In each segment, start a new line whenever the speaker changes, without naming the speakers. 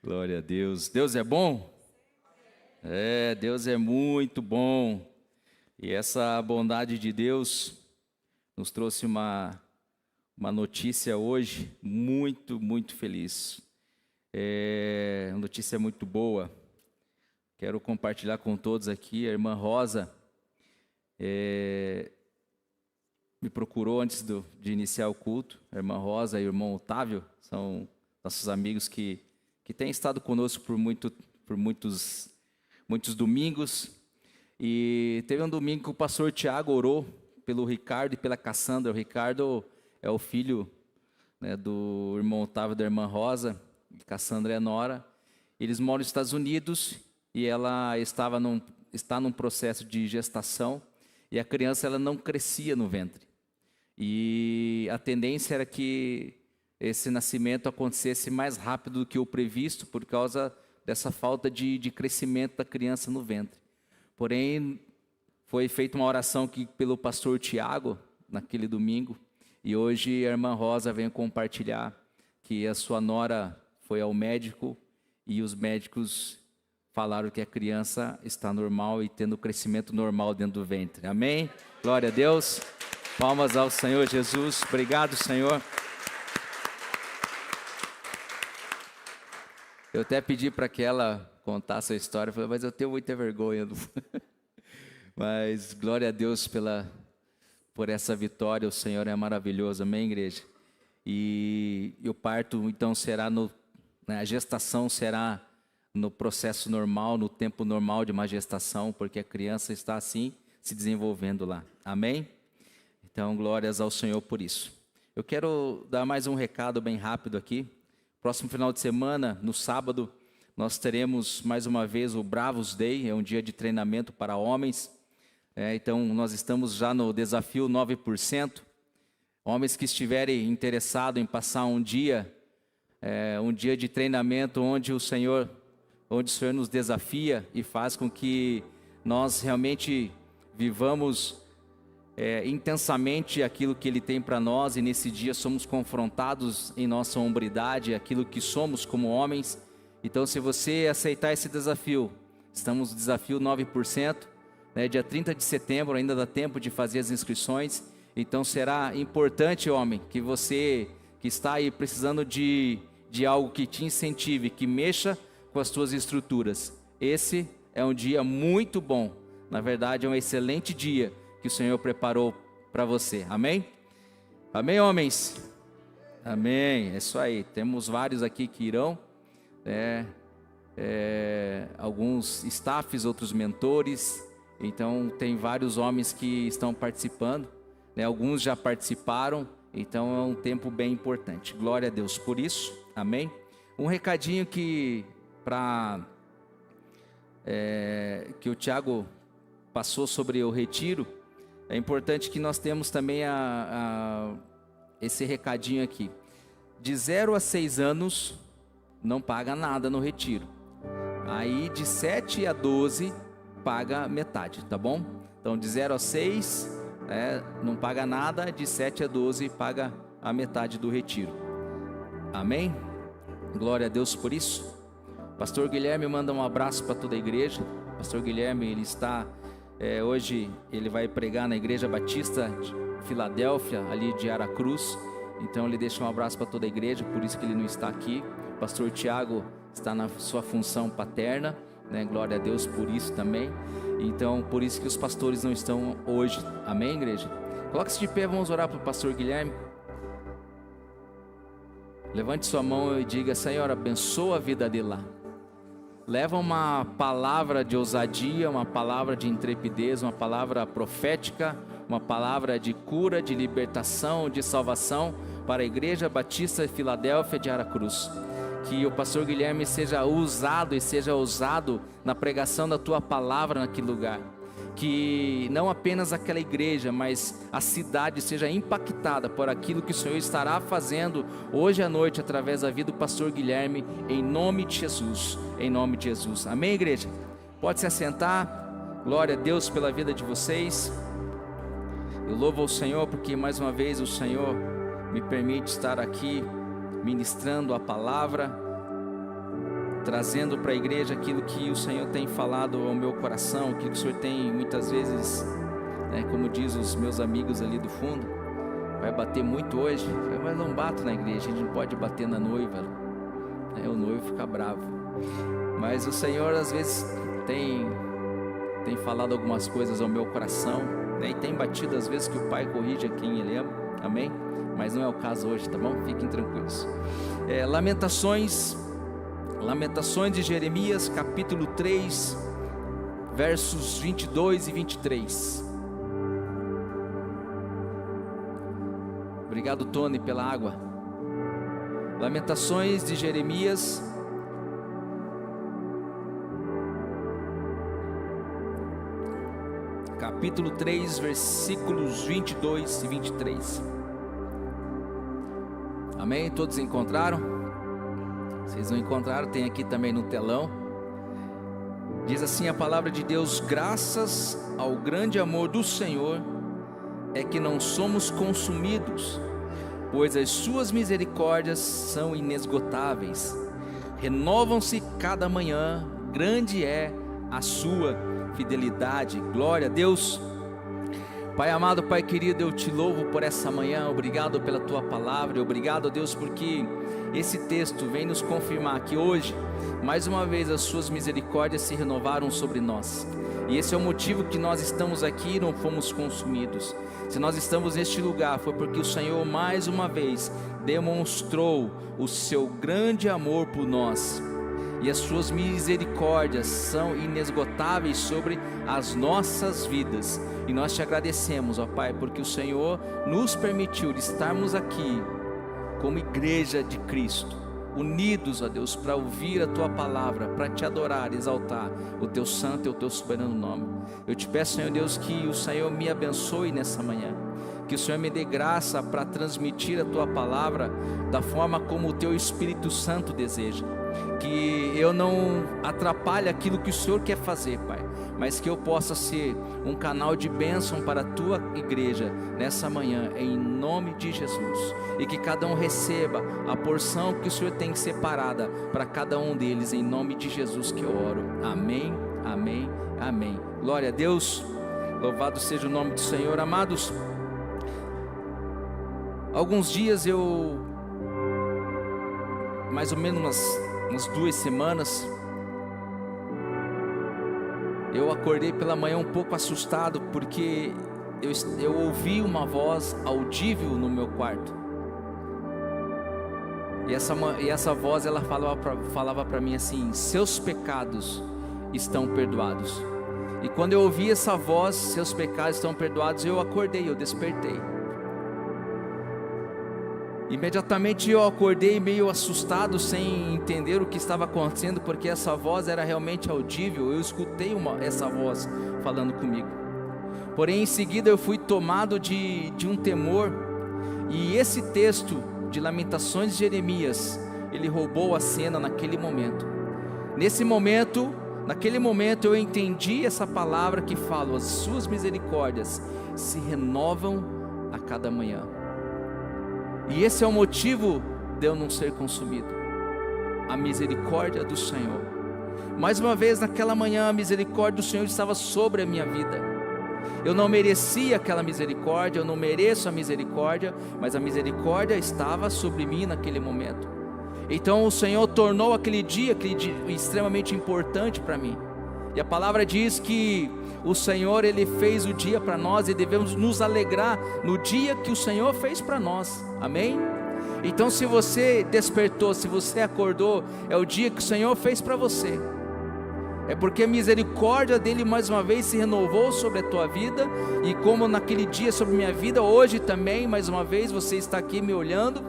Glória a Deus. Deus é bom? Deus é muito bom. E essa bondade de Deus nos trouxe uma notícia hoje muito feliz. Uma notícia muito boa. Quero compartilhar com todos aqui. A irmã Rosa me procurou antes de iniciar o culto. A irmã Rosa e o irmão Otávio são nossos amigos que têm estado conosco por muitos domingos. E teve um domingo que o pastor Tiago orou pelo Ricardo e pela Cassandra. O Ricardo é o filho, né, do irmão Otávio e da irmã Rosa. E Cassandra é nora. Eles moram nos Estados Unidos e ela está num processo de gestação. E a criança ela não crescia no ventre. E a tendência era que esse nascimento acontecesse mais rápido do que o previsto por causa dessa falta de crescimento da criança no ventre. Porém, foi feita uma oração aqui pelo pastor Tiago, naquele domingo, e hoje a irmã Rosa veio compartilhar que a sua nora foi ao médico e os médicos falaram que a criança está normal e tendo crescimento normal dentro do ventre. Amém? Glória a Deus. Palmas ao Senhor Jesus. Obrigado, Senhor. Eu até pedi para que ela contasse a história, falei, mas eu tenho muita vergonha. Mas glória a Deus por essa vitória, o Senhor é maravilhoso, amém, igreja? E o parto, então, será a gestação será no processo normal, no tempo normal de uma gestação, porque a criança está assim, se desenvolvendo lá, amém? Então, glórias ao Senhor por isso. Eu quero dar mais um recado bem rápido aqui. Próximo final de semana, no sábado, nós teremos mais uma vez o Bravos Day, é um dia de treinamento para homens. Então, nós estamos já no desafio 9%. Homens que estiverem interessados em passar um dia de treinamento onde o Senhor nos desafia e faz com que nós realmente vivamos intensamente aquilo que Ele tem para nós, e nesse dia somos confrontados em nossa hombridade, aquilo que somos como homens. Então, se você aceitar esse desafio, estamos no desafio 9%, dia 30 de setembro, ainda dá tempo de fazer as inscrições. Então, será importante, homem, que você que está aí precisando de algo que te incentive, que mexa com as suas estruturas. Esse é um dia muito bom, na verdade é um excelente dia que o Senhor preparou para você, amém? Amém, homens? Amém, é isso aí, temos vários aqui que irão, alguns staffs, outros mentores, então tem vários homens que estão participando, alguns já participaram, então é um tempo bem importante, glória a Deus por isso, amém? Um recadinho que o Tiago passou sobre o retiro. É importante que nós temos também esse recadinho aqui. De 0 a 6 anos, não paga nada no retiro. Aí de 7 a 12, paga metade, tá bom? Então de 0 a 6, não paga nada. De 7 a 12, paga a metade do retiro. Amém? Glória a Deus por isso. Pastor Guilherme manda um abraço para toda a igreja. Pastor Guilherme, ele está... hoje ele vai pregar na Igreja Batista de Filadélfia, ali de Aracruz. Então ele deixa um abraço para toda a igreja, por isso que ele não está aqui. O pastor Tiago está na sua função paterna, glória a Deus por isso também. Então por isso que os pastores não estão hoje, amém, igreja? Coloque-se de pé, vamos orar para o pastor Guilherme. Levante sua mão e diga: Senhor, abençoa a vida dele lá. Leva uma palavra de ousadia, uma palavra de intrepidez, uma palavra profética, uma palavra de cura, de libertação, de salvação para a Igreja Batista de Filadélfia de Aracruz. Que o pastor Guilherme seja usado e seja ousado na pregação da tua palavra naquele lugar. Que não apenas aquela igreja, mas a cidade seja impactada por aquilo que o Senhor estará fazendo hoje à noite através da vida do pastor Guilherme, em nome de Jesus, em nome de Jesus, amém, igreja? Pode se assentar. Glória a Deus pela vida de vocês. Eu louvo ao Senhor porque mais uma vez o Senhor me permite estar aqui ministrando a palavra. trazendo para a igreja aquilo que o Senhor tem falado ao meu coração, aquilo que o Senhor tem muitas vezes, como diz os meus amigos ali do fundo, vai bater muito hoje, mas não bato na igreja, a gente não pode bater na noiva, o noivo fica bravo, mas o Senhor às vezes tem falado algumas coisas ao meu coração, e tem batido às vezes que o Pai corrige a quem Ele ama, amém? Mas não é o caso hoje, tá bom? Fiquem tranquilos. Lamentações de Jeremias, capítulo 3, versos 22 e 23. Obrigado, Tony, pela água. Lamentações de Jeremias, capítulo 3, versículos 22 e 23. Amém? Todos encontraram? Vocês não encontraram? Tem aqui também no telão. Diz assim a palavra de Deus: graças ao grande amor do Senhor é que não somos consumidos, pois as suas misericórdias são inesgotáveis, renovam-se cada manhã, grande é a sua fidelidade. Glória a Deus. Pai amado, Pai querido, eu te louvo por essa manhã, obrigado pela tua palavra, obrigado a Deus porque esse texto vem nos confirmar que hoje, mais uma vez, as suas misericórdias se renovaram sobre nós, e esse é o motivo que nós estamos aqui e não fomos consumidos. Se nós estamos neste lugar, foi porque o Senhor mais uma vez demonstrou o seu grande amor por nós, e as suas misericórdias são inesgotáveis sobre as nossas vidas, e nós te agradecemos, ó Pai, porque o Senhor nos permitiu estarmos aqui como igreja de Cristo, unidos, ó Deus, para ouvir a tua palavra, para te adorar, exaltar o teu santo e o teu soberano nome. Eu te peço, Senhor Deus, que o Senhor me abençoe nessa manhã, que o Senhor me dê graça para transmitir a tua palavra da forma como o teu Espírito Santo deseja, que eu não atrapalhe aquilo que o Senhor quer fazer, Pai, mas que eu possa ser um canal de bênção para a tua igreja nessa manhã, em nome de Jesus, e que cada um receba a porção que o Senhor tem separada para cada um deles, em nome de Jesus que eu oro, amém, amém, amém. Glória a Deus, louvado seja o nome do Senhor. Amados, alguns dias mais ou menos umas 2 semanas, eu acordei pela manhã um pouco assustado, porque eu ouvi uma voz audível no meu quarto, e essa voz ela falava para mim assim: seus pecados estão perdoados. E quando eu ouvi essa voz, seus pecados estão perdoados, eu acordei, eu despertei. Imediatamente eu acordei meio assustado, sem entender o que estava acontecendo, porque essa voz era realmente audível, eu escutei essa voz falando comigo. Porém em seguida eu fui tomado de um temor, e esse texto de Lamentações de Jeremias, ele roubou a cena naquele momento. Naquele momento eu entendi essa palavra que fala: as suas misericórdias se renovam a cada manhã. E esse é o motivo de eu não ser consumido, a misericórdia do Senhor. Mais uma vez naquela manhã, a misericórdia do Senhor estava sobre a minha vida. Eu não merecia aquela misericórdia, eu não mereço a misericórdia, mas a misericórdia estava sobre mim naquele momento. Então o Senhor tornou aquele dia extremamente importante para mim. E a palavra diz que o Senhor, Ele fez o dia para nós, e devemos nos alegrar no dia que o Senhor fez para nós, amém? Então se você despertou, se você acordou, é o dia que o Senhor fez para você, é porque a misericórdia dEle mais uma vez se renovou sobre a tua vida, e como naquele dia sobre minha vida, hoje também, mais uma vez você está aqui me olhando.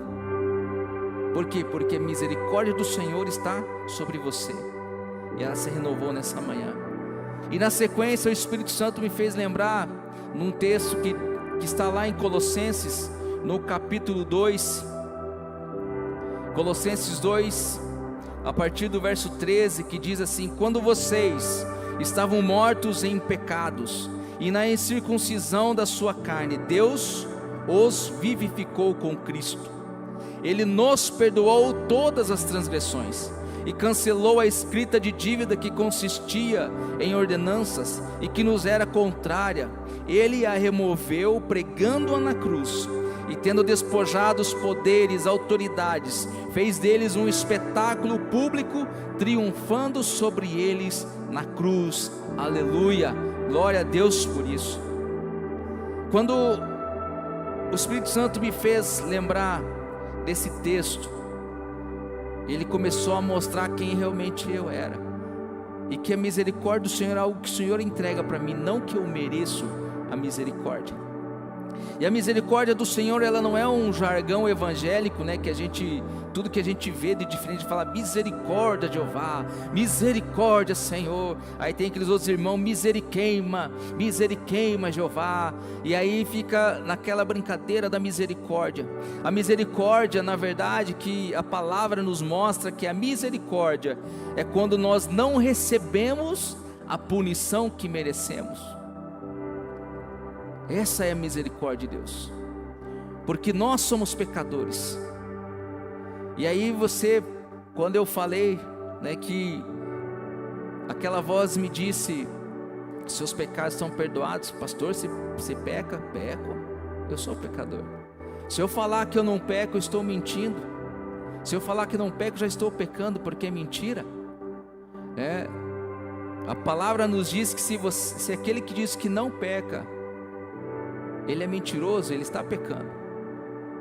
Por quê? Porque a misericórdia do Senhor está sobre você, e ela se renovou nessa manhã. E na sequência o Espírito Santo me fez lembrar num texto que está lá em Colossenses, no capítulo 2, Colossenses 2, a partir do verso 13, que diz assim: quando vocês estavam mortos em pecados e na incircuncisão da sua carne, Deus os vivificou com Cristo. Ele nos perdoou todas as transgressões e cancelou a escrita de dívida que consistia em ordenanças e que nos era contrária. Ele a removeu, pregando-a na cruz, e tendo despojado os poderes, autoridades, fez deles um espetáculo público, triunfando sobre eles na cruz. Aleluia, glória a Deus por isso. Quando o Espírito Santo me fez lembrar desse texto, ele começou a mostrar quem realmente eu era, e que a misericórdia do Senhor é algo que o Senhor entrega para mim, não que eu mereço a misericórdia. E a misericórdia do Senhor, ela não é um jargão evangélico, né, que a gente, tudo que a gente vê de diferente, fala misericórdia Jeová, misericórdia Senhor, aí tem aqueles outros irmãos, miseriqueima Jeová, e aí fica naquela brincadeira da misericórdia. A misericórdia, na verdade, que a palavra nos mostra que a misericórdia é quando nós não recebemos a punição que merecemos. Essa é a misericórdia de Deus, porque nós somos pecadores. E aí você, quando eu falei, né, que aquela voz me disse que seus pecados estão perdoados, pastor, se peca, peco, eu sou pecador. Se eu falar que eu não peco, eu estou mentindo. Se eu falar que não peco, já estou pecando, porque é mentira. A palavra nos diz que se aquele que diz que não peca, ele é mentiroso, ele está pecando,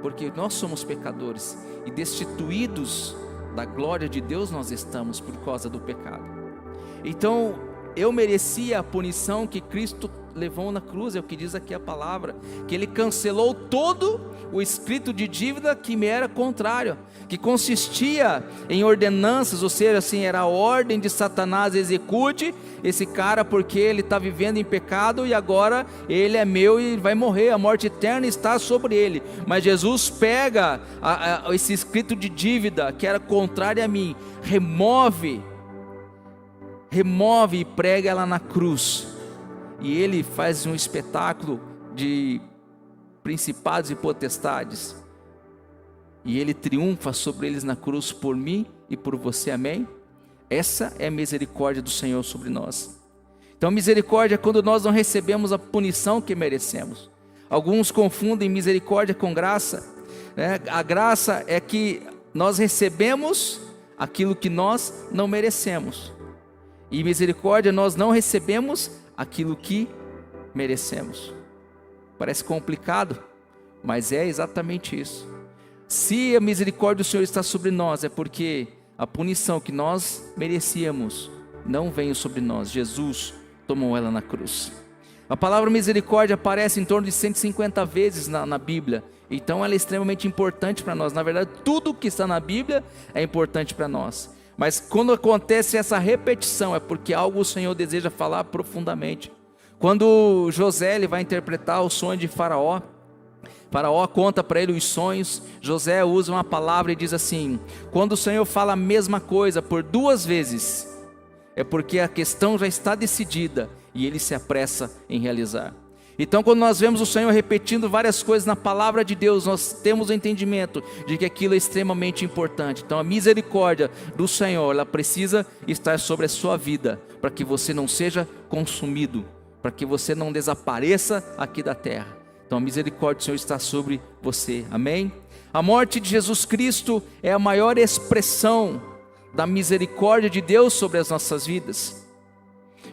porque nós somos pecadores e destituídos da glória de Deus nós estamos por causa do pecado. Então eu merecia a punição que Cristo levou na cruz, é o que diz aqui a palavra, que ele cancelou todo o escrito de dívida que me era contrário, que consistia em ordenanças, ou seja, assim, era a ordem de Satanás: execute esse cara porque ele está vivendo em pecado e agora ele é meu e vai morrer, a morte eterna está sobre ele. Mas Jesus pega esse escrito de dívida que era contrário a mim, remove e prega ela na cruz, e ele faz um espetáculo de principados e potestades, e ele triunfa sobre eles na cruz por mim e por você, amém? Essa é a misericórdia do Senhor sobre nós. Então misericórdia é quando nós não recebemos a punição que merecemos. Alguns confundem misericórdia com graça, né? A graça é que nós recebemos aquilo que nós não merecemos, e misericórdia nós não recebemos aquilo que merecemos. Parece complicado, mas é exatamente isso. Se a misericórdia do Senhor está sobre nós, é porque a punição que nós merecíamos não veio sobre nós. Jesus tomou ela na cruz. A palavra misericórdia aparece em torno de 150 vezes na Bíblia. Então ela é extremamente importante para nós. Na verdade, tudo que está na Bíblia é importante para nós. Mas quando acontece essa repetição, é porque algo o Senhor deseja falar profundamente. Quando José ele vai interpretar o sonho de Faraó, Faraó conta para ele os sonhos. José usa uma palavra e diz assim: quando o Senhor fala a mesma coisa por duas vezes, é porque a questão já está decidida e ele se apressa em realizar. Então quando nós vemos o Senhor repetindo várias coisas na palavra de Deus, nós temos o entendimento de que aquilo é extremamente importante. Então a misericórdia do Senhor, ela precisa estar sobre a sua vida, para que você não seja consumido, para que você não desapareça aqui da terra. Então a misericórdia do Senhor está sobre você, amém? A morte de Jesus Cristo é a maior expressão da misericórdia de Deus sobre as nossas vidas.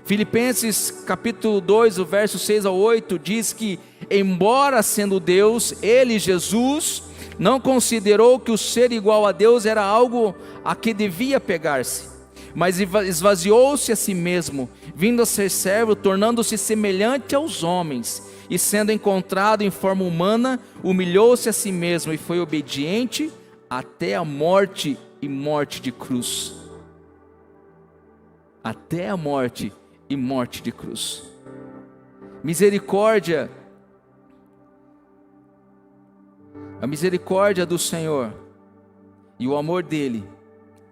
Filipenses capítulo 2, o verso 6 ao 8 diz que, embora sendo Deus, ele, Jesus, não considerou que o ser igual a Deus era algo a que devia pegar-se, mas esvaziou-se a si mesmo, vindo a ser servo, tornando-se semelhante aos homens, e sendo encontrado em forma humana, humilhou-se a si mesmo e foi obediente até a morte e morte de cruz. Até a morte e morte de cruz. Misericórdia, a misericórdia do Senhor e o amor dele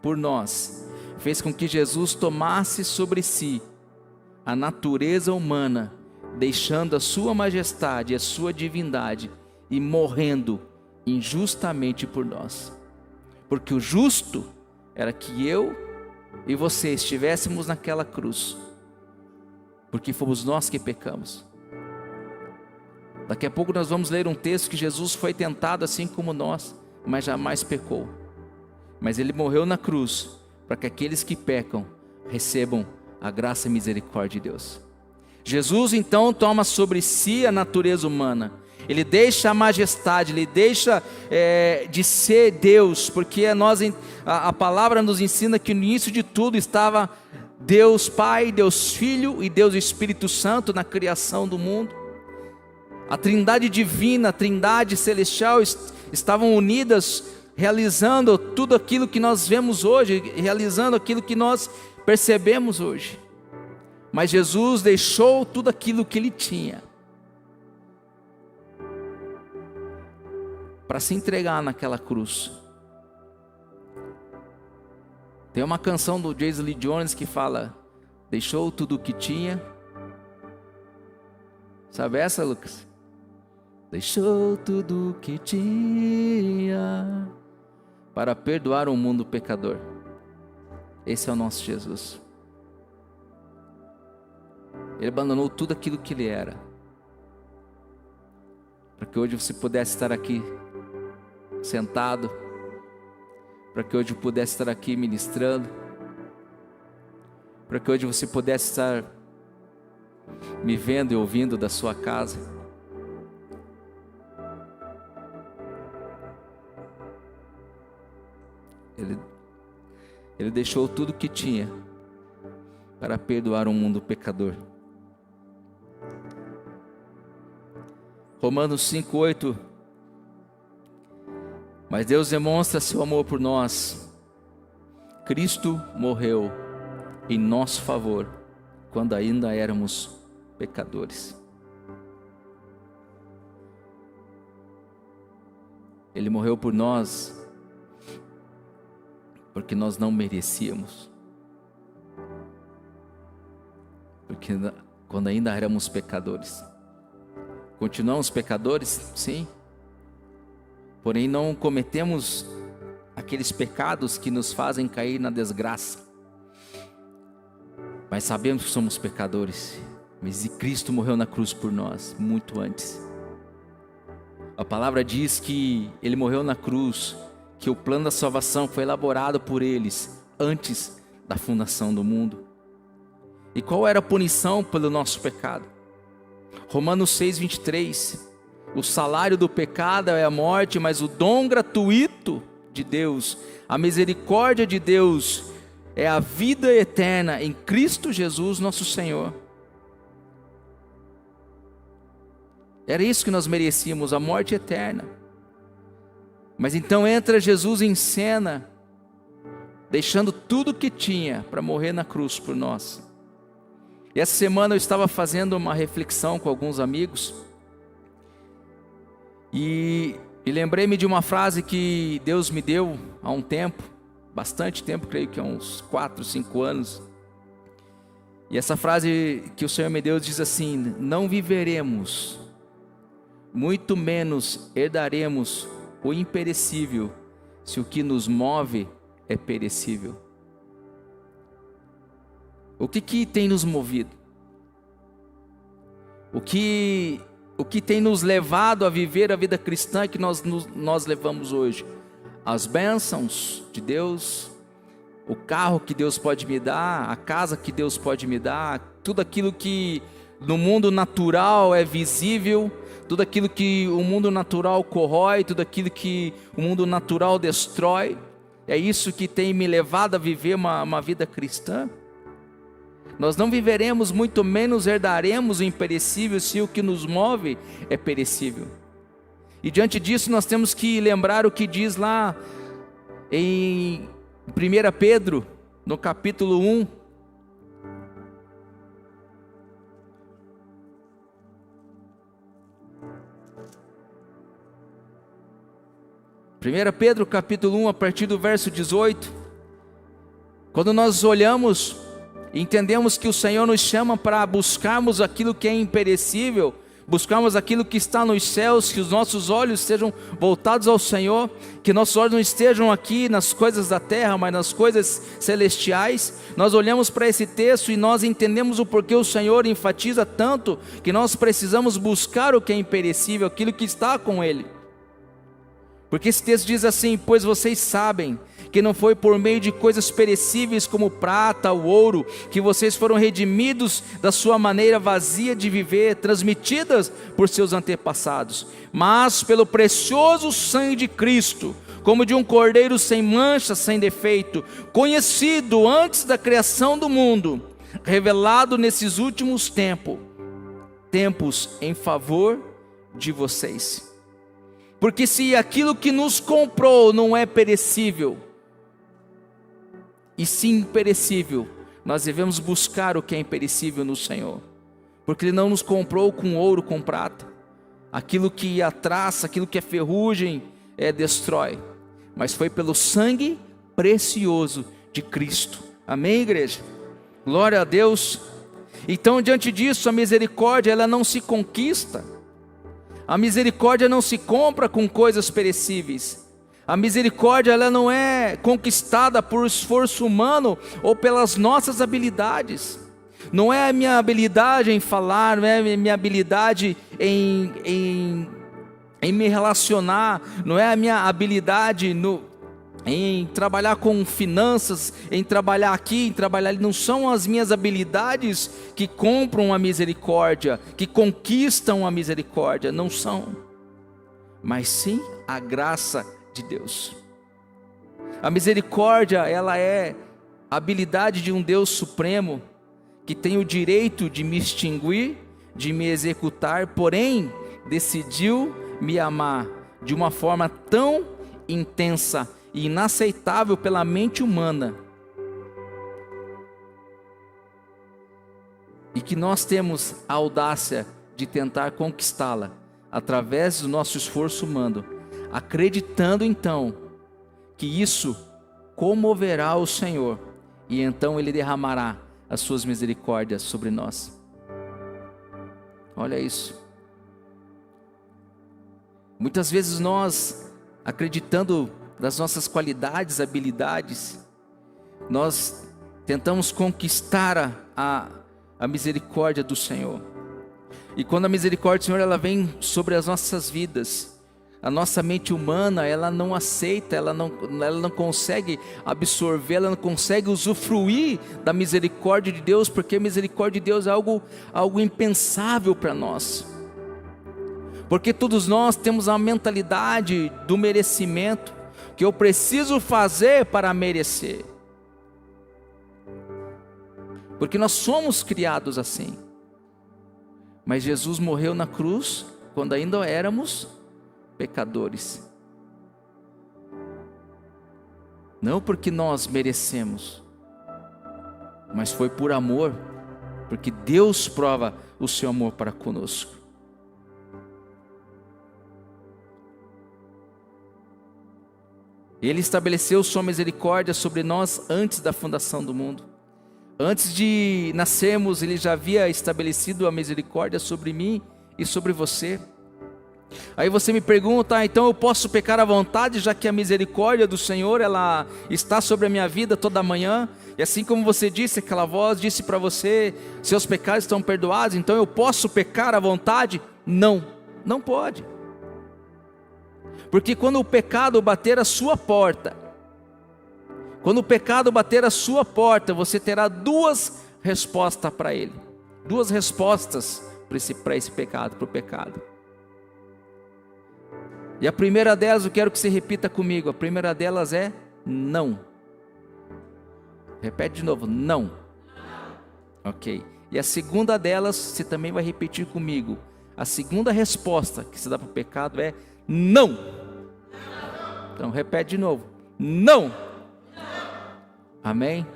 por nós fez com que Jesus tomasse sobre si a natureza humana, deixando a sua majestade e a sua divindade e morrendo injustamente por nós, porque o justo era que eu e você estivéssemos naquela cruz, porque fomos nós que pecamos. Daqui a pouco nós vamos ler um texto que Jesus foi tentado assim como nós, mas jamais pecou. Mas Ele morreu na cruz, para que aqueles que pecam recebam a graça e misericórdia de Deus. Jesus então toma sobre si a natureza humana. Ele deixa a majestade, Ele deixa de ser Deus, porque a palavra nos ensina que no início de tudo estava Deus Pai, Deus Filho e Deus Espírito Santo na criação do mundo. A trindade divina, a trindade celestial estavam unidas, realizando tudo aquilo que nós vemos hoje, realizando aquilo que nós percebemos hoje. Mas Jesus deixou tudo aquilo que Ele tinha para se entregar naquela cruz. Tem uma canção do James Lee Jones que fala: deixou tudo o que tinha. Sabe essa, Lucas? Deixou tudo o que tinha para perdoar o mundo pecador. Esse é o nosso Jesus. Ele abandonou tudo aquilo que Ele era, para que hoje você pudesse estar aqui sentado, para que hoje eu pudesse estar aqui ministrando, para que hoje você pudesse estar me vendo e ouvindo da sua casa. Ele deixou tudo o que tinha para perdoar um mundo pecador. Romanos 5:8. Mas Deus demonstra seu amor por nós. Cristo morreu em nosso favor quando ainda éramos pecadores. Ele morreu por nós porque nós não merecíamos. Porque quando ainda éramos pecadores. Continuamos pecadores? Sim. Porém não cometemos aqueles pecados que nos fazem cair na desgraça. Mas sabemos que somos pecadores. Mas Cristo morreu na cruz por nós, muito antes. A palavra diz que Ele morreu na cruz, que o plano da salvação foi elaborado por eles antes da fundação do mundo. E qual era a punição pelo nosso pecado? Romanos 6:23. O salário do pecado é a morte, mas o dom gratuito de Deus, a misericórdia de Deus, é a vida eterna em Cristo Jesus nosso Senhor. Era isso que nós merecíamos, a morte eterna. Mas então entra Jesus em cena, deixando tudo o que tinha para morrer na cruz por nós. E essa semana eu estava fazendo uma reflexão com alguns amigos, e lembrei-me de uma frase que Deus me deu há um tempo, bastante tempo, creio que há uns 4, 5 anos. E essa frase que o Senhor me deu diz assim: não viveremos, muito menos herdaremos o imperecível, se o que nos move é perecível. O que tem nos movido? O que tem nos levado a viver a vida cristã que nós levamos hoje? As bênçãos de Deus, o carro que Deus pode me dar, a casa que Deus pode me dar, tudo aquilo que no mundo natural é visível, tudo aquilo que o mundo natural corrói, tudo aquilo que o mundo natural destrói. É isso que tem me levado a viver uma vida cristã? Nós não viveremos, muito menos herdaremos o imperecível, se o que nos move é perecível. E diante disso nós temos que lembrar o que diz lá em 1 Pedro, no capítulo 1. Pedro capítulo 1, a partir do verso 18. Quando nós olhamos e entendemos que o Senhor nos chama para buscarmos aquilo que é imperecível, buscarmos aquilo que está nos céus, que os nossos olhos estejam voltados ao Senhor, que nossos olhos não estejam aqui nas coisas da terra, mas nas coisas celestiais. Nós olhamos para esse texto e nós entendemos o porquê o Senhor enfatiza tanto que nós precisamos buscar o que é imperecível, aquilo que está com Ele. Porque esse texto diz assim: pois vocês sabem que não foi por meio de coisas perecíveis como prata ou ouro que vocês foram redimidos da sua maneira vazia de viver, transmitidas por seus antepassados, mas pelo precioso sangue de Cristo, como de um cordeiro sem mancha, sem defeito, conhecido antes da criação do mundo, revelado nesses últimos tempos em favor de vocês. Porque se aquilo que nos comprou não é perecível, e sim imperecível, nós devemos buscar o que é imperecível no Senhor, porque Ele não nos comprou com ouro, com prata. Aquilo que a traça, aquilo que é ferrugem, destrói, mas foi pelo sangue precioso de Cristo. Amém, igreja? Glória a Deus. Então, diante disso, a misericórdia, ela não se conquista, a misericórdia não se compra com coisas perecíveis. A misericórdia, ela não é conquistada por esforço humano ou pelas nossas habilidades. Não é a minha habilidade em falar, não é a minha habilidade em me relacionar, não é a minha habilidade em trabalhar com finanças, em trabalhar aqui, em trabalhar ali. Não são as minhas habilidades que compram a misericórdia, que conquistam a misericórdia, não são. Mas sim a graça de Deus. A misericórdia, ela é a habilidade de um Deus supremo, que tem o direito de me extinguir, de me executar, porém decidiu me amar de uma forma tão intensa e inaceitável pela mente humana, e que nós temos a audácia de tentar conquistá-la através do nosso esforço humano, acreditando então que isso comoverá o Senhor, e então Ele derramará as suas misericórdias sobre nós. Olha isso. Muitas vezes nós, acreditando das nossas qualidades, habilidades, nós tentamos conquistar a misericórdia do Senhor. E quando a misericórdia do Senhor, ela vem sobre as nossas vidas, a nossa mente humana, ela não aceita, ela não consegue absorver, ela não consegue usufruir da misericórdia de Deus, porque a misericórdia de Deus é algo impensável para nós. Porque todos nós temos a mentalidade do merecimento, que eu preciso fazer para merecer. Porque nós somos criados assim. Mas Jesus morreu na cruz quando ainda éramos pecadores. Não porque nós merecemos, mas foi por amor, porque Deus prova o seu amor para conosco. Ele estabeleceu sua misericórdia sobre nós antes da fundação do mundo. Antes de nascermos, Ele já havia estabelecido a misericórdia sobre mim e sobre você. Aí você me pergunta: então eu posso pecar à vontade, já que a misericórdia do Senhor, ela está sobre a minha vida toda manhã? E assim como você disse, aquela voz disse para você: seus pecados estão perdoados, então eu posso pecar à vontade? Não, não pode. Porque quando o pecado bater a sua porta, você terá duas respostas para ele. Duas respostas para esse pecado, para o pecado. E a primeira delas, eu quero que você repita comigo. A primeira delas é não. Repete de novo: não. Ok. E a segunda delas, você também vai repetir comigo. A segunda resposta que se dá para o pecado é não. Então repete de novo: não. Amém?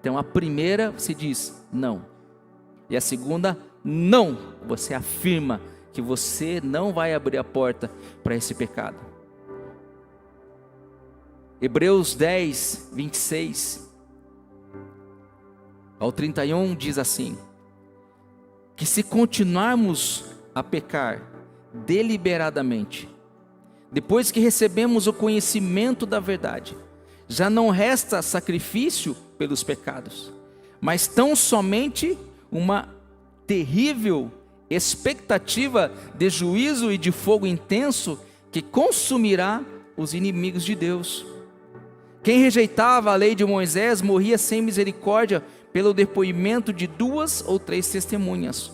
Então a primeira você diz não, e a segunda não. Você afirma que você não vai abrir a porta para esse pecado. Hebreus 10, 26 ao 31 diz assim: que se continuarmos a pecar deliberadamente, depois que recebemos o conhecimento da verdade, já não resta sacrifício pelos pecados, mas tão somente uma terrível expectativa de juízo e de fogo intenso que consumirá os inimigos de Deus. Quem rejeitava a lei de Moisés morria sem misericórdia pelo depoimento de 2 ou 3 testemunhas.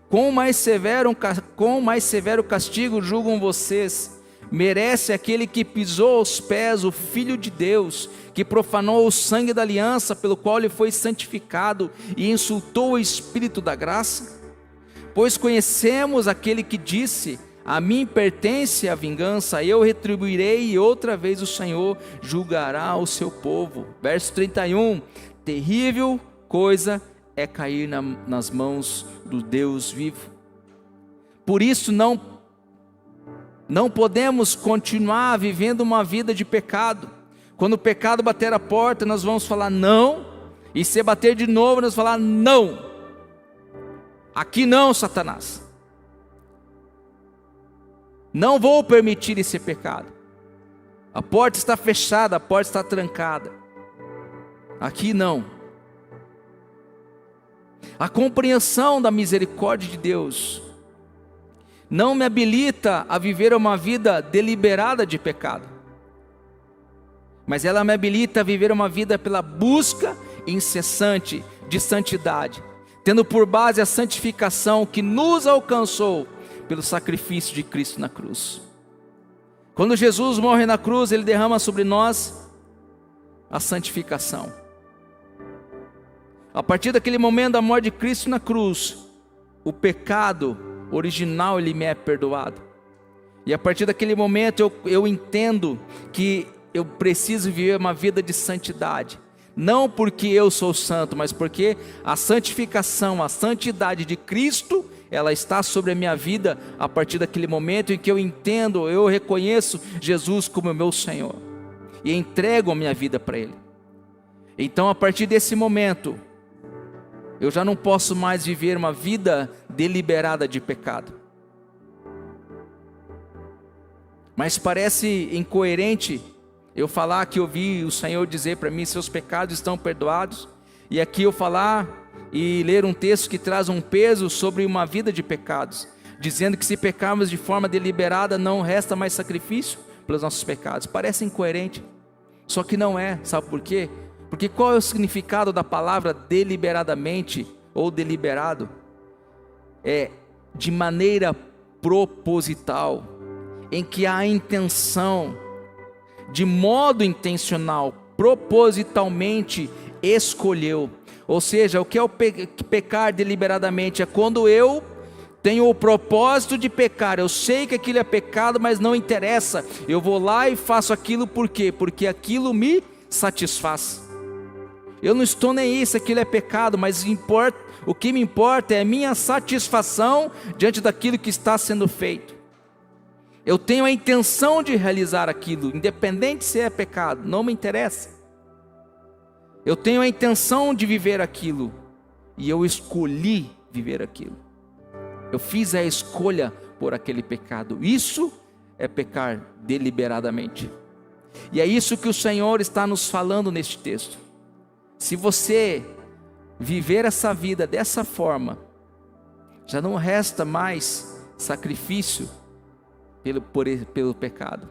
Quão mais severo castigo julgam vocês? Merece aquele que pisou aos pés o Filho de Deus, que profanou o sangue da aliança pelo qual ele foi santificado e insultou o Espírito da graça? Pois conhecemos aquele que disse: a mim pertence a vingança, eu retribuirei, e outra vez o Senhor julgará o seu povo. Verso 31, terrível coisa é cair nas mãos do Deus vivo. Por isso não podemos continuar vivendo uma vida de pecado. Quando o pecado bater a porta, nós vamos falar não, e se bater de novo, nós vamos falar não. Aqui não, Satanás. Não vou permitir esse pecado. A porta está fechada, a porta está trancada. Aqui não. A compreensão da misericórdia de Deus não me habilita a viver uma vida deliberada de pecado, mas ela me habilita a viver uma vida pela busca incessante de santidade, tendo por base a santificação que nos alcançou pelo sacrifício de Cristo na cruz. Quando Jesus morre na cruz, Ele derrama sobre nós a santificação. A partir daquele momento da morte de Cristo na cruz, o pecado original ele me é perdoado. E a partir daquele momento eu entendo que eu preciso viver uma vida de santidade. Não porque eu sou santo, mas porque a santificação, a santidade de Cristo, ela está sobre a minha vida a partir daquele momento em que eu entendo, eu reconheço Jesus como meu Senhor e entrego a minha vida para Ele. Então, a partir desse momento, eu já não posso mais viver uma vida deliberada de pecado. Mas parece incoerente eu falar que eu vi o Senhor dizer para mim: seus pecados estão perdoados, e aqui eu falar e ler um texto que traz um peso sobre uma vida de pecados, dizendo que se pecarmos de forma deliberada não resta mais sacrifício pelos nossos pecados. Parece incoerente, só que não é. Sabe por quê? Porque qual é o significado da palavra deliberadamente ou deliberado? É de maneira proposital, em que há intenção, de modo intencional, propositalmente escolheu. Ou seja, o que é o pecar deliberadamente? É quando eu tenho o propósito de pecar, eu sei que aquilo é pecado, mas não interessa, eu vou lá e faço aquilo. Por quê? Porque aquilo me satisfaz. Eu não estou nem aí se aquilo é pecado, mas o que me importa é a minha satisfação diante daquilo que está sendo feito. Eu tenho a intenção de realizar aquilo, independente se é pecado, não me interessa. Eu tenho a intenção de viver aquilo, e eu escolhi viver aquilo. Eu fiz a escolha por aquele pecado. Isso é pecar deliberadamente. E é isso que o Senhor está nos falando neste texto. Se você viver essa vida dessa forma, já não resta mais sacrifício pelo pecado.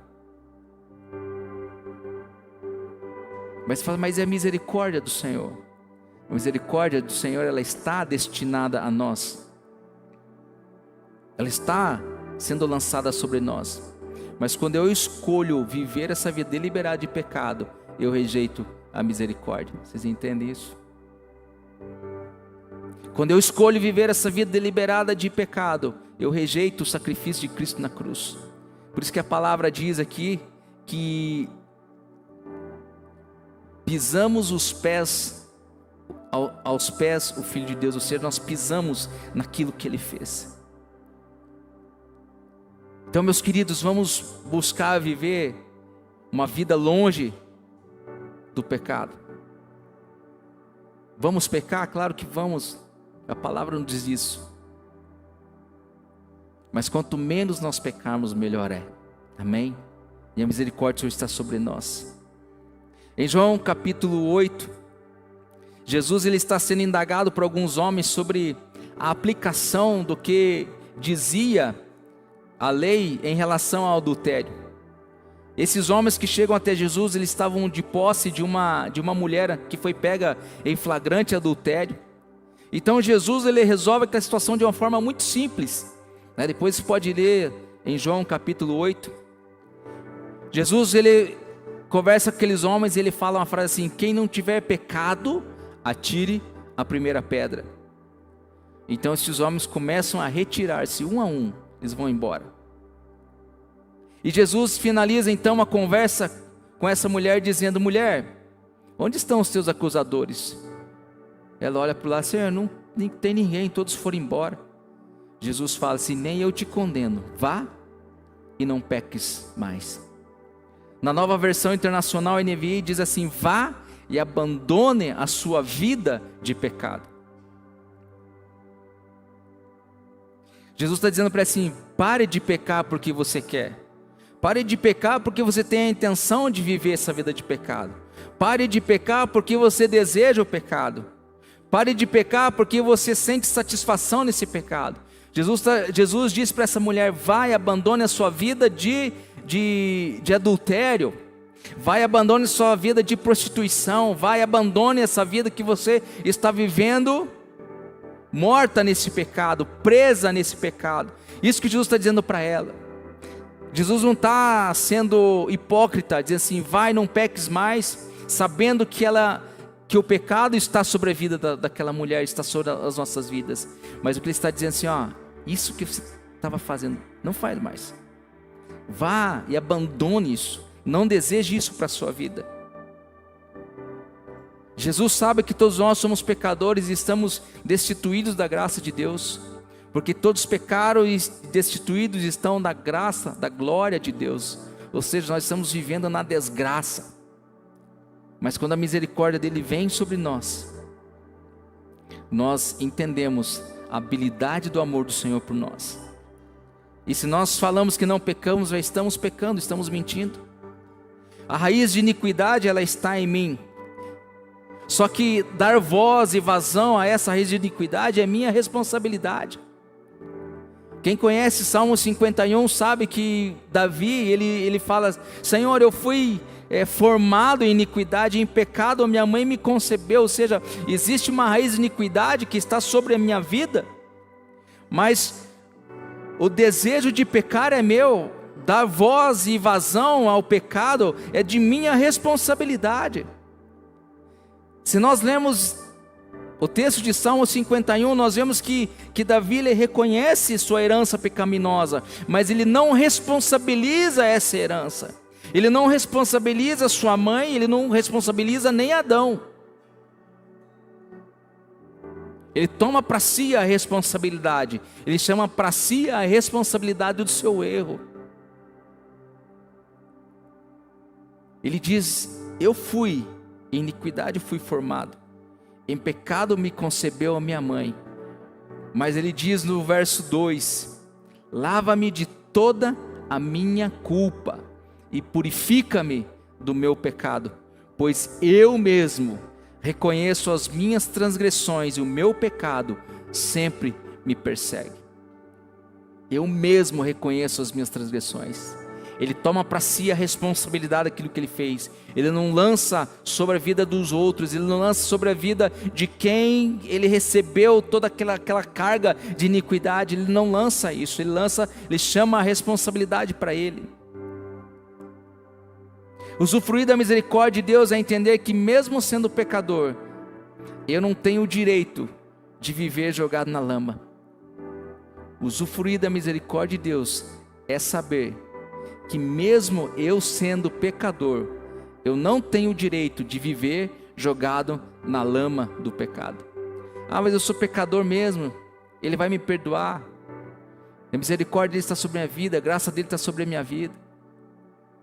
Mas você fala: mas é a misericórdia do Senhor. A misericórdia do Senhor, ela está destinada a nós. Ela está sendo lançada sobre nós. Mas quando eu escolho viver essa vida deliberada de pecado, eu rejeito a misericórdia. Vocês entendem isso? Quando eu escolho viver essa vida deliberada de pecado, eu rejeito o sacrifício de Cristo na cruz. Por isso que a palavra diz aqui que pisamos os pés, aos pés o Filho de Deus, ou seja, nós pisamos naquilo que Ele fez. Então, meus queridos, vamos buscar viver uma vida longe do pecado. Vamos pecar? Claro que vamos. A palavra não diz isso. Mas quanto menos nós pecarmos, melhor é. Amém? E a misericórdia do Senhor está sobre nós. Em João capítulo 8, Jesus ele está sendo indagado por alguns homens sobre a aplicação do que dizia a lei em relação ao adultério. Esses homens que chegam até Jesus, eles estavam de posse de uma mulher que foi pega em flagrante adultério. Então Jesus ele resolve aquela situação de uma forma muito simples, né? Depois você pode ler em João capítulo 8. Jesus ele conversa com aqueles homens e ele fala uma frase assim: quem não tiver pecado, atire a primeira pedra. Então esses homens começam a retirar-se um a um, eles vão embora. E Jesus finaliza então a conversa com essa mulher dizendo: mulher, onde estão os teus acusadores? Ela olha para lá: Senhor, não tem ninguém, todos foram embora. Jesus fala assim: nem eu te condeno, vá e não peques mais. Na Nova Versão Internacional NVI diz assim: vá e abandone a sua vida de pecado. Jesus está dizendo para ela assim: pare de pecar porque você quer. Pare de pecar porque você tem a intenção de viver essa vida de pecado. Pare de pecar porque você deseja o pecado. Pare de pecar porque você sente satisfação nesse pecado. Jesus diz para essa mulher: vai e abandone a sua vida de adultério. Vai e abandone a sua vida de prostituição. Vai e abandone essa vida que você está vivendo morta nesse pecado, presa nesse pecado. Isso que Jesus está dizendo para ela. Jesus não está sendo hipócrita, dizendo assim: vai, não peques mais, sabendo que o pecado está sobre a vida daquela mulher, está sobre as nossas vidas. Mas o que ele está dizendo assim: ó, isso que você estava fazendo, não faz mais. Vá e abandone isso, não deseje isso para a sua vida. Jesus sabe que todos nós somos pecadores e estamos destituídos da graça de Deus. Porque todos pecaram e destituídos estão da graça, da glória de Deus. Ou seja, nós estamos vivendo na desgraça. Mas quando a misericórdia dele vem sobre nós, nós entendemos a habilidade do amor do Senhor por nós. E se nós falamos que não pecamos, já estamos pecando, estamos mentindo. A raiz de iniquidade, ela está em mim. Só que dar voz e vazão a essa raiz de iniquidade é minha responsabilidade. Quem conhece Salmo 51 sabe que Davi, ele fala: Senhor, eu fui formado em iniquidade, em pecado minha mãe me concebeu. Ou seja, existe uma raiz de iniquidade que está sobre a minha vida, mas o desejo de pecar é meu, dar voz e vazão ao pecado é de minha responsabilidade. Se nós lemos o texto de Salmo 51, nós vemos que Davi ele reconhece sua herança pecaminosa, mas ele não responsabiliza essa herança. Ele não responsabiliza sua mãe, ele não responsabiliza nem Adão. Ele toma para si a responsabilidade, ele chama para si a responsabilidade do seu erro. Ele diz: eu fui, em iniquidade fui formado, em pecado me concebeu a minha mãe. Mas ele diz no verso 2: lava-me de toda a minha culpa e purifica-me do meu pecado, pois eu mesmo reconheço as minhas transgressões e o meu pecado sempre me persegue. Eu mesmo reconheço as minhas transgressões. Ele toma para si a responsabilidade daquilo que ele fez. Ele não lança sobre a vida dos outros, ele não lança sobre a vida de quem ele recebeu toda aquela carga de iniquidade. Ele não lança isso, ele chama a responsabilidade para ele. Usufruir da misericórdia de Deus é entender que mesmo sendo pecador, eu não tenho o direito de viver jogado na lama. Usufruir da misericórdia de Deus é saber que mesmo eu sendo pecador, eu não tenho o direito de viver jogado na lama do pecado. Ah, mas eu sou pecador mesmo, Ele vai me perdoar, a misericórdia dele está sobre a minha vida, a graça dele está sobre a minha vida.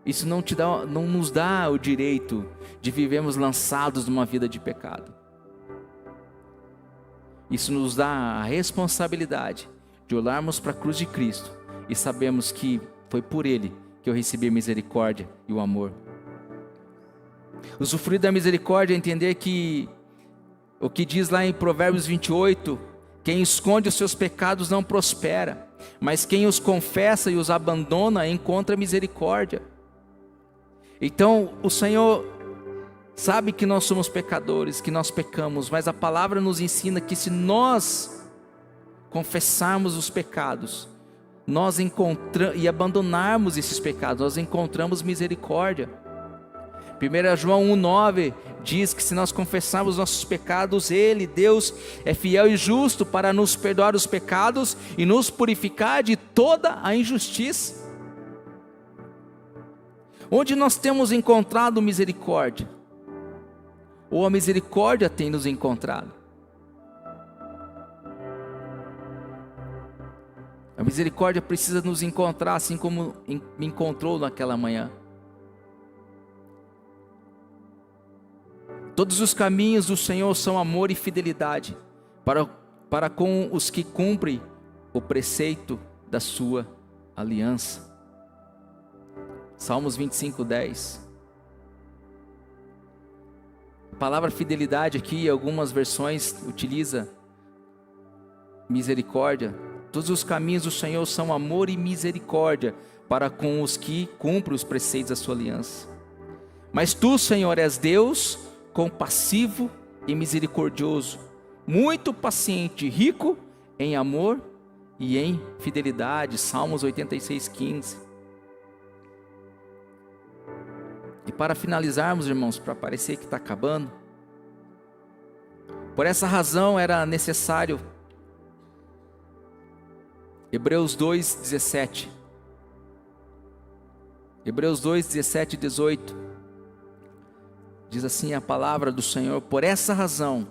Isso não nos dá o direito de vivermos lançados numa vida de pecado. Isso nos dá a responsabilidade de olharmos para a cruz de Cristo e sabemos que foi por Ele que eu recebi a misericórdia e o amor. Usufruir da misericórdia é entender que o que diz lá em Provérbios 28, quem esconde os seus pecados não prospera, mas quem os confessa e os abandona encontra misericórdia. Então o Senhor sabe que nós somos pecadores, que nós pecamos, mas a palavra nos ensina que se nós confessarmos os pecados, e abandonarmos esses pecados, nós encontramos misericórdia. 1 João 1,9 diz que se nós confessarmos nossos pecados, Ele, Deus, é fiel e justo para nos perdoar os pecados e nos purificar de toda a injustiça. Onde nós temos encontrado misericórdia? Ou a misericórdia tem nos encontrado? A misericórdia precisa nos encontrar, assim como me encontrou naquela manhã. Todos os caminhos do Senhor são amor e fidelidade para com os que cumprem o preceito da sua aliança. Salmos 25:10. A palavra fidelidade aqui, em algumas versões utiliza misericórdia. Todos os caminhos do Senhor são amor e misericórdia para com os que cumprem os preceitos da sua aliança. Mas tu, Senhor, és Deus compassivo e misericordioso, muito paciente, rico em amor e em fidelidade. Salmos 86:15. E para finalizarmos, irmãos, para parecer que está acabando, por essa razão era necessário Hebreus 2:17. Hebreus 2:17 e 18. Diz assim a palavra do Senhor: por essa razão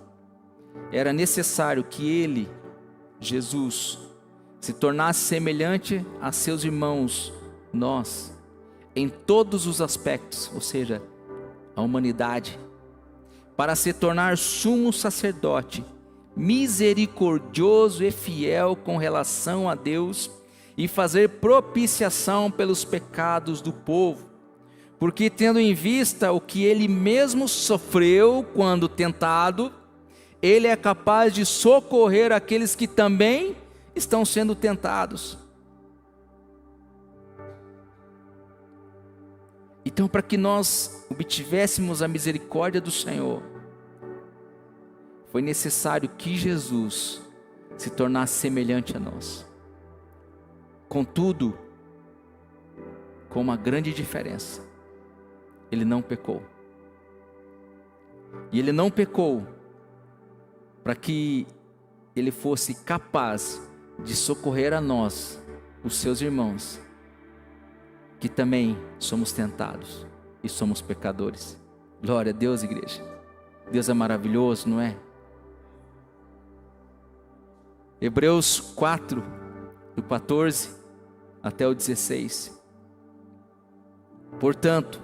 era necessário que Ele, Jesus, se tornasse semelhante a seus irmãos, nós, em todos os aspectos, ou seja, a humanidade, para se tornar sumo sacerdote, misericordioso e fiel com relação a Deus, e fazer propiciação pelos pecados do povo. Porque tendo em vista o que Ele mesmo sofreu quando tentado, Ele é capaz de socorrer aqueles que também estão sendo tentados. Então, para que nós obtivéssemos a misericórdia do Senhor, foi necessário que Jesus se tornasse semelhante a nós. Contudo, com uma grande diferença: Ele não pecou. E Ele não pecou para que Ele fosse capaz de socorrer a nós, os seus irmãos, que também somos tentados e somos pecadores. Glória a Deus, igreja. Deus é maravilhoso, não é? Hebreus 4, do 14 até o 16. Portanto,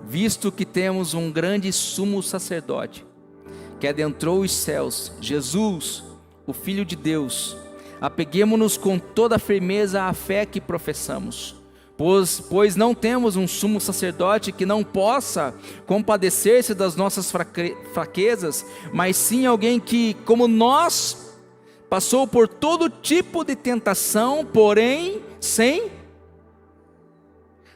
visto que temos um grande sumo sacerdote, que adentrou os céus, Jesus, o Filho de Deus, apeguemo-nos com toda a firmeza à fé que professamos, pois não temos um sumo sacerdote que não possa compadecer-se das nossas fraquezas, mas sim alguém que, como nós, passou por todo tipo de tentação, porém sem.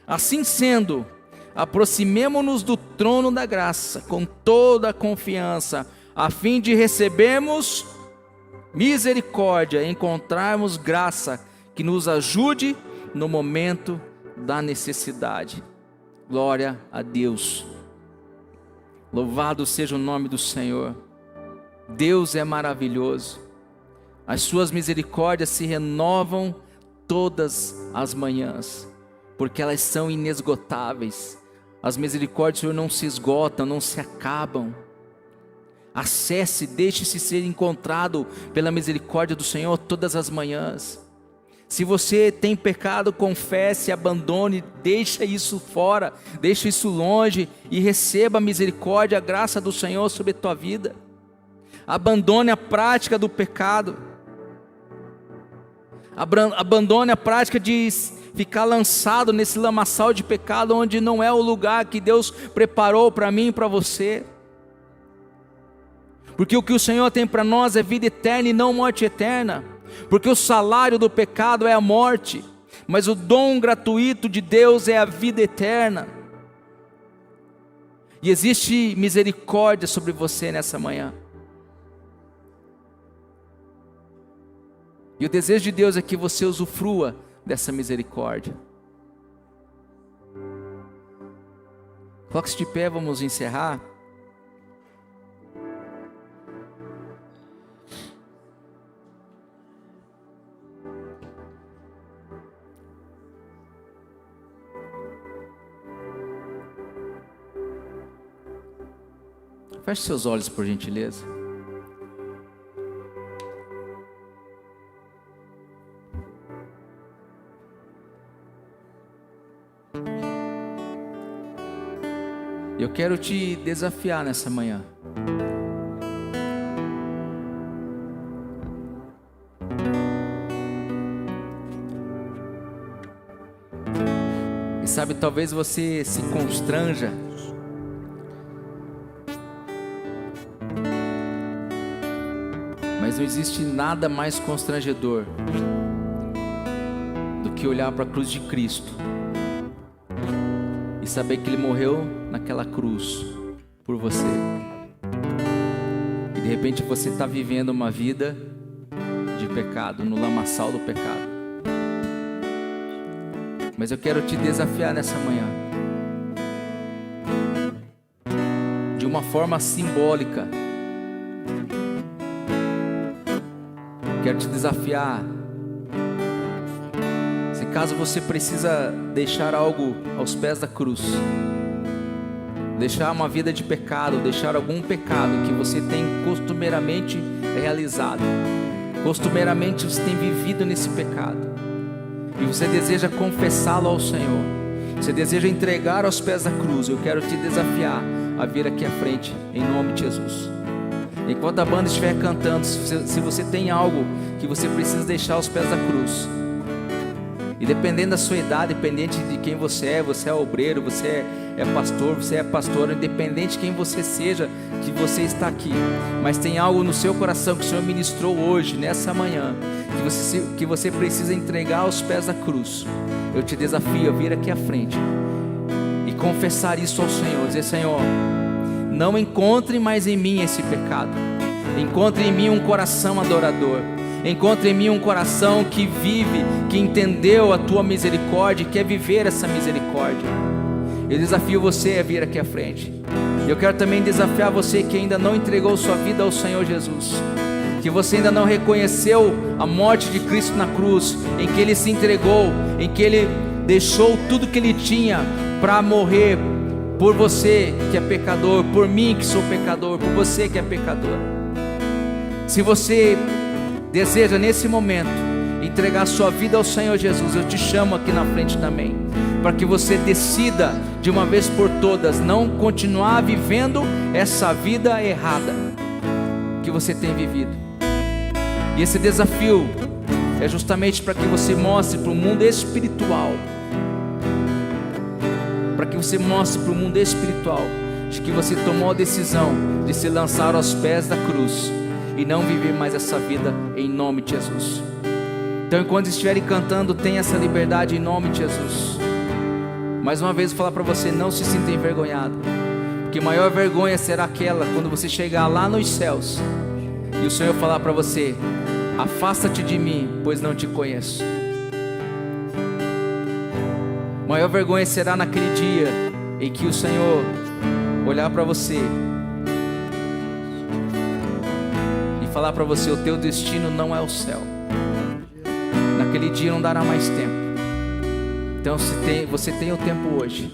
Assim sendo, aproximemo-nos do trono da graça com toda a confiança, a fim de recebermos misericórdia, encontrarmos graça que nos ajude no momento da necessidade. Glória a Deus. Louvado seja o nome do Senhor. Deus é maravilhoso. As suas misericórdias se renovam todas as manhãs, porque elas são inesgotáveis. As misericórdias do Senhor não se esgotam, não se acabam. Acesse, deixe-se ser encontrado pela misericórdia do Senhor todas as manhãs. Se você tem pecado, confesse, abandone, deixa isso fora, deixa isso longe e receba a misericórdia, a graça do Senhor sobre a tua vida. Abandone a prática do pecado. Abandone a prática de ficar lançado nesse lamaçal de pecado, onde não é o lugar que Deus preparou para mim e para você. Porque o que o Senhor tem para nós é vida eterna e não morte eterna. Porque o salário do pecado é a morte, mas o dom gratuito de Deus é a vida eterna. E existe misericórdia sobre você nessa manhã. E o desejo de Deus é que você usufrua dessa misericórdia. Coloque-se de pé, vamos encerrar. Feche seus olhos, por gentileza. Eu quero te desafiar nessa manhã. E sabe, talvez você se constranja mas não existe nada mais constrangedor do que olhar para a cruz de Cristo e saber que Ele morreu naquela cruz por você. E de repente você está vivendo uma vida de pecado, no lamaçal do pecado. Mas eu quero te desafiar nessa manhã, de uma forma simbólica. Quero te desafiar. Se caso você precisa deixar algo aos pés da cruz, deixar uma vida de pecado, deixar algum pecado que você tem costumeiramente realizado, costumeiramente você tem vivido nesse pecado, e você deseja confessá-lo ao Senhor, você deseja entregar aos pés da cruz, eu quero te desafiar a vir aqui à frente, em nome de Jesus. Enquanto a banda estiver cantando, se você tem algo que você precisa deixar aos pés da cruz, e dependendo da sua idade, dependente de quem você é obreiro, você é pastor, você é pastora, independente de quem você seja, que você está aqui, mas tem algo no seu coração que o Senhor ministrou hoje, nessa manhã, que você precisa entregar aos pés da cruz, eu te desafio a vir aqui à frente e confessar isso ao Senhor, dizer: Senhor, não encontre mais em mim esse pecado, encontre em mim um coração adorador, encontre em mim um coração que vive, que entendeu a tua misericórdia e quer viver essa misericórdia. Eu desafio você a vir aqui à frente. Eu quero também desafiar você que ainda não entregou sua vida ao Senhor Jesus, que você ainda não reconheceu a morte de Cristo na cruz, em que Ele se entregou, em que Ele deixou tudo que Ele tinha para morrer por você que é pecador, por mim que sou pecador, por você que é pecador. Se você deseja nesse momento entregar sua vida ao Senhor Jesus, eu te chamo aqui na frente também, para que você decida de uma vez por todas não continuar vivendo essa vida errada que você tem vivido. E esse desafio é justamente para que você mostre para o mundo espiritual, para que você mostre para o mundo espiritual de que você tomou a decisão de se lançar aos pés da cruz e não viver mais essa vida em nome de Jesus. Então, enquanto estiverem cantando, tenha essa liberdade em nome de Jesus. Mais uma vez, vou falar para você: não se sinta envergonhado, porque maior vergonha será aquela quando você chegar lá nos céus e o Senhor falar para você: afasta-te de mim, pois não te conheço. Maior vergonha será naquele dia em que o Senhor olhar para você e falar para você: o teu destino não é o céu. Naquele dia não dará mais tempo. Então você tem o tempo hoje.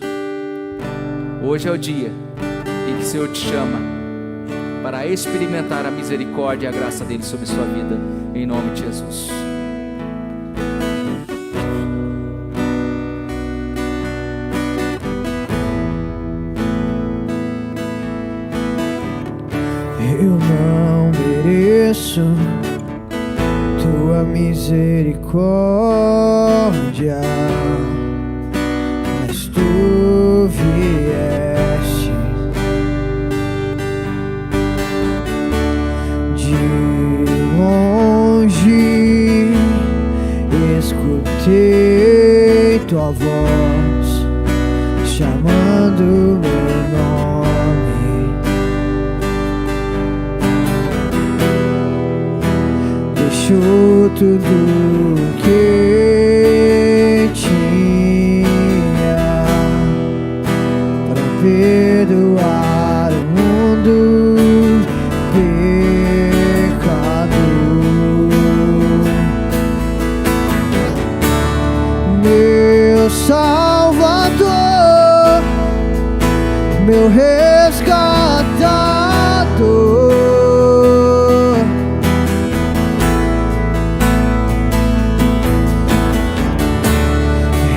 Hoje é o dia em que o Senhor te chama para experimentar a misericórdia e a graça dele sobre sua vida, em nome de Jesus.
Eu não mereço tua tua misericórdia, mas tu vieste de longe, escutei tua voz chamando meu nome. Deixou tudo que tinha para perdoar o mundo pecador. Meu Salvador, meu resgatador,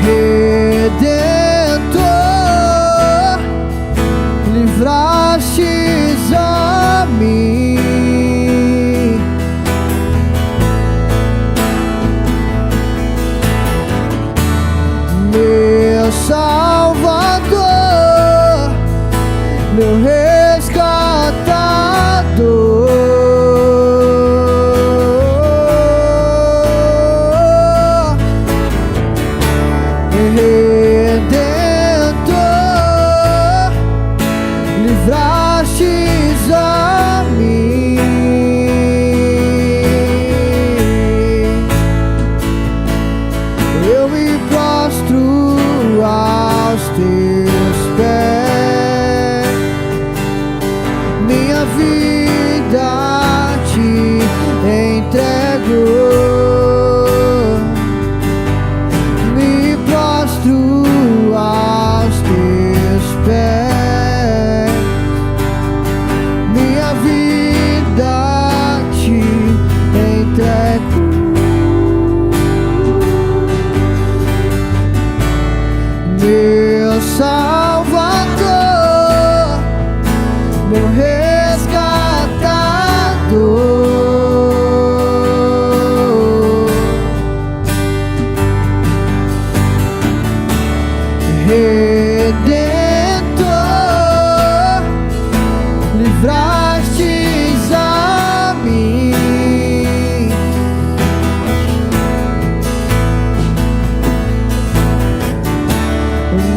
Redentor, livrastes a mim. Meu Salvador, meu resgatador, Redentor, livrastes a mim. Eu me prostro aos teus pés, minha vida te entrego. Me prostro aos teus pés, minha vida te entrego. Meu Salvador, meu resgatador, Redentor, livrastes a mim.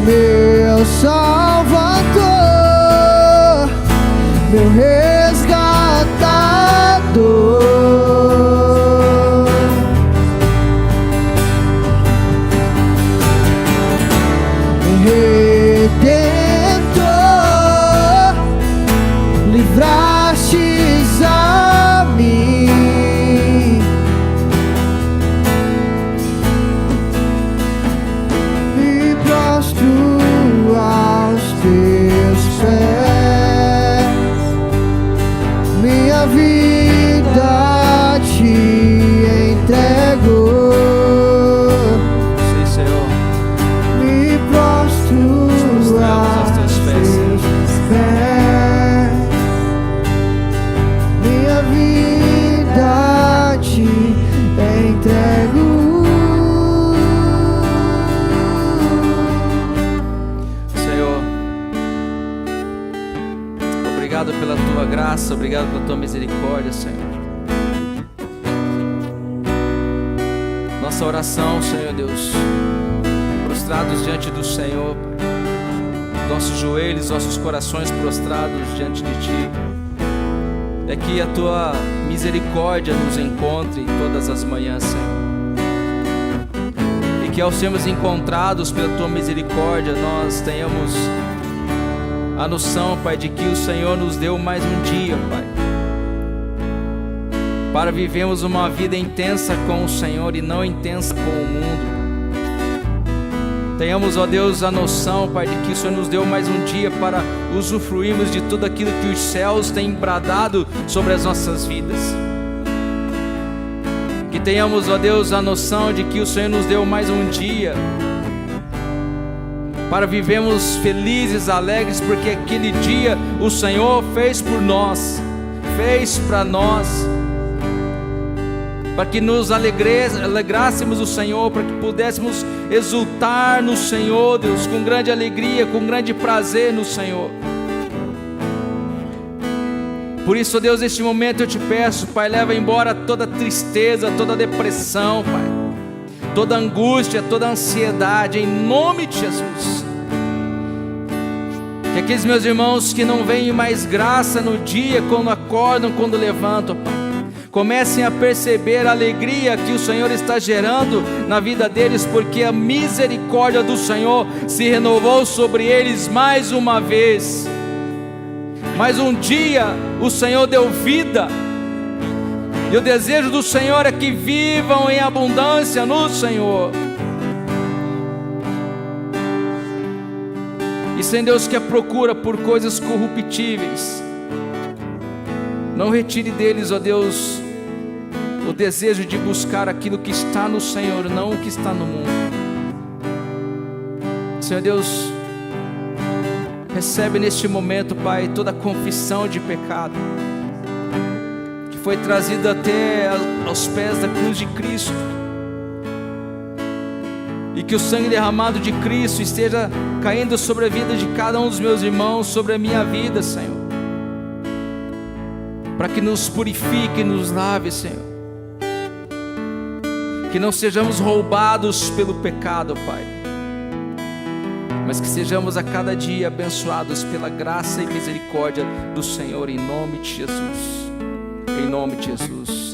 Meu Salvador, meu resgatador, Redentor, livrastes a mim. Me prostro aos teus pés, minha vida te entrego.
Sim, Senhor.
Me prostro aos teus pés, minha vida te entrego.
Senhor, obrigado pela tua graça, obrigado pela tua misericórdia, Senhor. Nossa oração, Senhor Deus, prostrados diante do Senhor, Pai. Nossos joelhos, nossos corações prostrados diante de Ti, é que a tua misericórdia nos encontre todas as manhãs, Senhor. E que ao sermos encontrados pela tua misericórdia, nós tenhamos a noção, Pai, de que o Senhor nos deu mais um dia, Pai, para vivermos uma vida intensa com o Senhor e não intensa com o mundo. Tenhamos, ó Deus, a noção, Pai, de que o Senhor nos deu mais um dia para usufruirmos de tudo aquilo que os céus têm bradado sobre as nossas vidas. Que tenhamos, ó Deus, a noção de que o Senhor nos deu mais um dia para vivermos felizes, alegres, porque aquele dia o Senhor fez por nós, fez para nós. para que nos alegrássemos o Senhor, para que pudéssemos exultar no Senhor, Deus, com grande alegria, com grande prazer no Senhor. Por isso, Deus, neste momento eu te peço, Pai, leva embora toda tristeza, toda depressão, Pai, toda angústia, toda ansiedade, em nome de Jesus. Que aqueles meus irmãos que não veem mais graça no dia, quando acordam, quando levantam, Pai, comecem a perceber a alegria que o Senhor está gerando na vida deles, porque a misericórdia do Senhor se renovou sobre eles mais uma vez. Mais um dia o Senhor deu vida, e o desejo do Senhor é que vivam em abundância no Senhor. E sem Deus que a procura por coisas corruptíveis, não retire deles, ó Deus, o desejo de buscar aquilo que está no Senhor, não o que está no mundo. Senhor Deus, recebe neste momento, Pai, toda a confissão de pecado que foi trazida até aos pés da cruz de Cristo, e que o sangue derramado de Cristo esteja caindo sobre a vida de cada um dos meus irmãos, sobre a minha vida, Senhor, para que nos purifique e nos lave, Senhor, que não sejamos roubados pelo pecado, Pai, mas que sejamos a cada dia abençoados pela graça e misericórdia do Senhor, em nome de Jesus, em nome de Jesus.